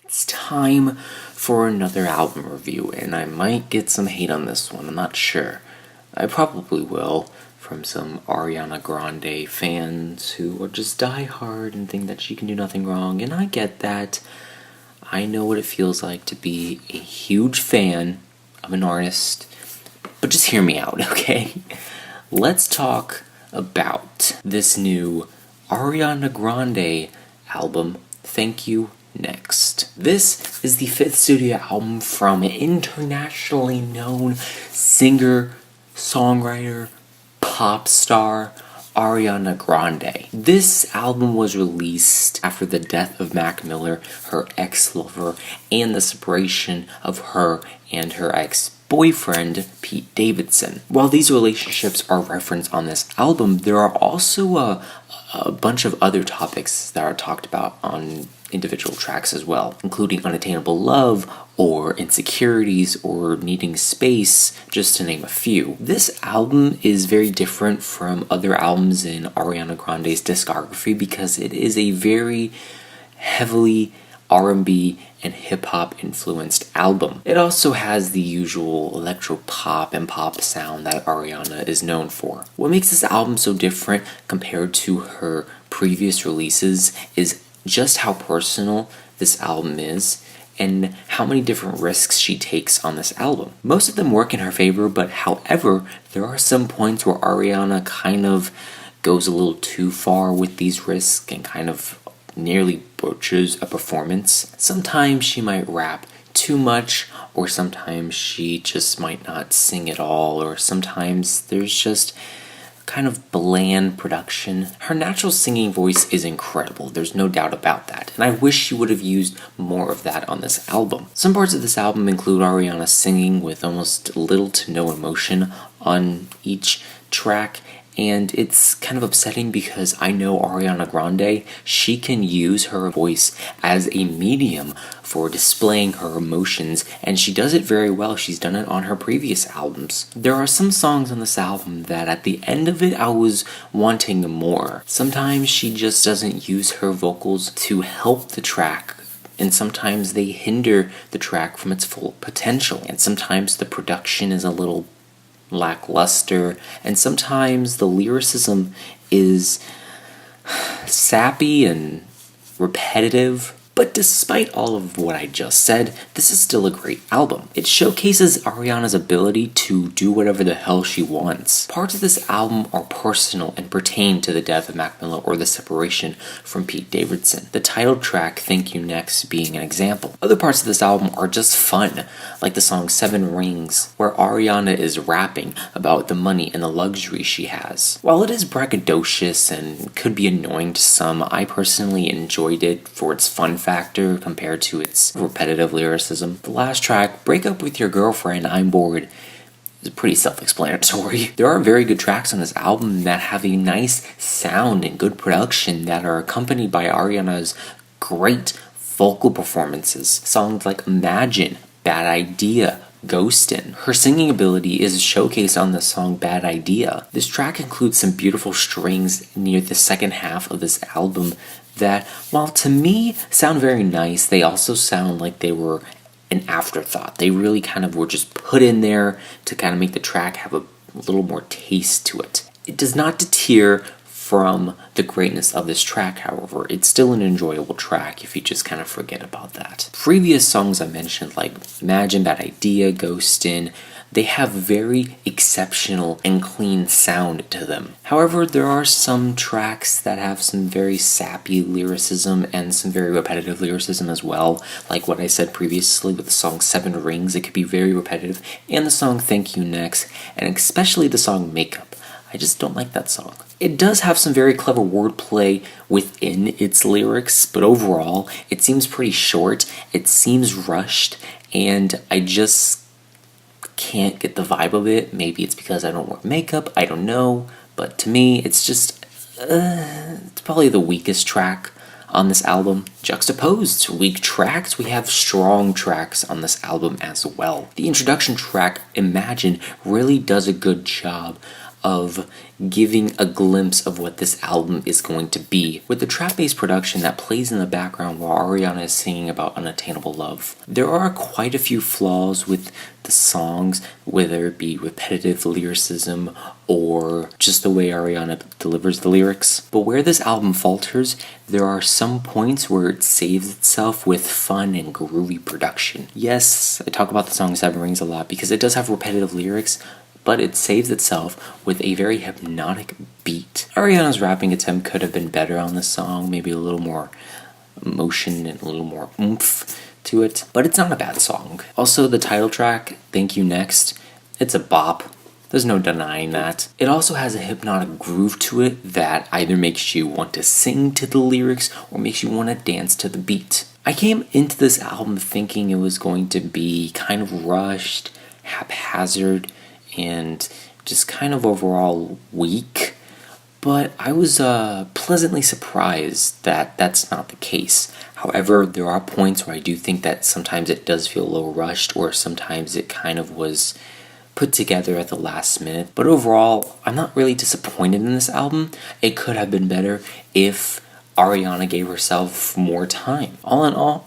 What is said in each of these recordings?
It's time for another album review, and I might get some hate on this one, I'm not sure. I probably will, from some Ariana Grande fans who are just diehard and think that she can do nothing wrong, and I get that. I know what it feels like to be a huge fan of an artist, but just hear me out, okay? Let's talk about this new Ariana Grande album, Thank You Next. This is the fifth studio album from internationally known singer, songwriter, pop star Ariana Grande. This album was released after the death of Mac Miller, her ex-lover, and the separation of her and her ex-boyfriend, Pete Davidson. While these relationships are referenced on this album, there are also a bunch of other topics that are talked about on individual tracks as well, including unattainable love, or insecurities, or needing space, just to name a few. This album is very different from other albums in Ariana Grande's discography because it is a very heavily R&B and hip-hop influenced album. It also has the usual electropop and pop sound that Ariana is known for. What makes this album so different compared to her previous releases is just how personal this album is and how many different risks she takes on this album. Most of them work in her favor, but however, there are some points where Ariana kind of goes a little too far with these risks and kind of nearly butchers a performance. Sometimes she might rap too much, or sometimes she just might not sing at all, or sometimes there's just kind of bland production. Her natural singing voice is incredible, there's no doubt about that, and I wish she would have used more of that on this album. Some parts of this album include Ariana singing with almost little to no emotion on each track, and it's kind of upsetting because I know Ariana Grande, she can use her voice as a medium for displaying her emotions, and she does it very well. She's done it on her previous albums. There are some songs on this album that at the end of it I was wanting more. Sometimes she just doesn't use her vocals to help the track, and sometimes they hinder the track from its full potential, and sometimes the production is a little lackluster, and sometimes the lyricism is sappy and repetitive. But despite all of what I just said, this is still a great album. It showcases Ariana's ability to do whatever the hell she wants. Parts of this album are personal and pertain to the death of Mac Miller or the separation from Pete Davidson, the title track Thank You Next being an example. Other parts of this album are just fun, like the song 7 Rings, where Ariana is rapping about the money and the luxury she has. While it is braggadocious and could be annoying to some, I personally enjoyed it for its fun factor compared to its repetitive lyricism. The last track, Break Up With Your Girlfriend, I'm Bored, is pretty self-explanatory. There are very good tracks on this album that have a nice sound and good production that are accompanied by Ariana's great vocal performances. Songs like Imagine, Bad Idea, Ghostin. Her singing ability is showcased on the song Bad Idea. This track includes some beautiful strings near the second half of this album that, while to me sound very nice, they also sound like they were an afterthought. They really kind of were just put in there to kind of make the track have a little more taste to it. It does not deter from the greatness of this track, however. It's still an enjoyable track if you just kind of forget about that. Previous songs I mentioned, like Imagine, Bad Idea, Ghostin', they have very exceptional and clean sound to them. However, there are some tracks that have some very sappy lyricism and some very repetitive lyricism as well. Like what I said previously with the song 7 Rings, it could be very repetitive, and the song Thank You Next, and especially the song Makeup. I just don't like that song. It does have some very clever wordplay within its lyrics, but overall, it seems pretty short, it seems rushed, and I just can't get the vibe of it. Maybe it's because I don't wear makeup, I don't know, but to me, it's just, it's probably the weakest track on this album. Juxtaposed to weak tracks, we have strong tracks on this album as well. The introduction track, Imagine, really does a good job of giving a glimpse of what this album is going to be, with the trap-based production that plays in the background while Ariana is singing about unattainable love. There are quite a few flaws with the songs, whether it be repetitive lyricism or just the way Ariana delivers the lyrics. But where this album falters, there are some points where it saves itself with fun and groovy production. Yes, I talk about the song Seven Rings a lot because it does have repetitive lyrics, but it saves itself with a very hypnotic beat. Ariana's rapping attempt could have been better on this song, maybe a little more emotion and a little more oomph to it, but it's not a bad song. Also, the title track, Thank You Next, it's a bop. There's no denying that. It also has a hypnotic groove to it that either makes you want to sing to the lyrics or makes you want to dance to the beat. I came into this album thinking it was going to be kind of rushed, haphazard, and just kind of overall weak, but I was pleasantly surprised that that's not the case. However, there are points where I do think that sometimes it does feel a little rushed, or sometimes it kind of was put together at the last minute. But overall, I'm not really disappointed in this album. It could have been better if Ariana gave herself more time. All in all,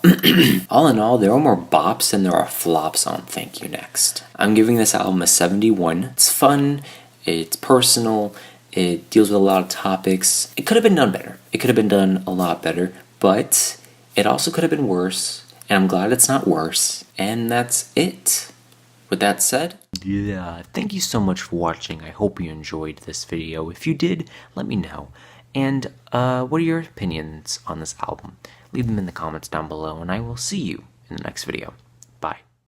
there are more bops than there are flops on Thank You Next. I'm giving this album a 71. It's fun, it's personal, it deals with a lot of topics. It could have been done better. It could have been done a lot better, but it also could have been worse, and I'm glad it's not worse. And that's it. With that said, thank you so much for watching. I hope you enjoyed this video. If you did, let me know. And what are your opinions on this album? Leave them in the comments down below, and I will see you in the next video.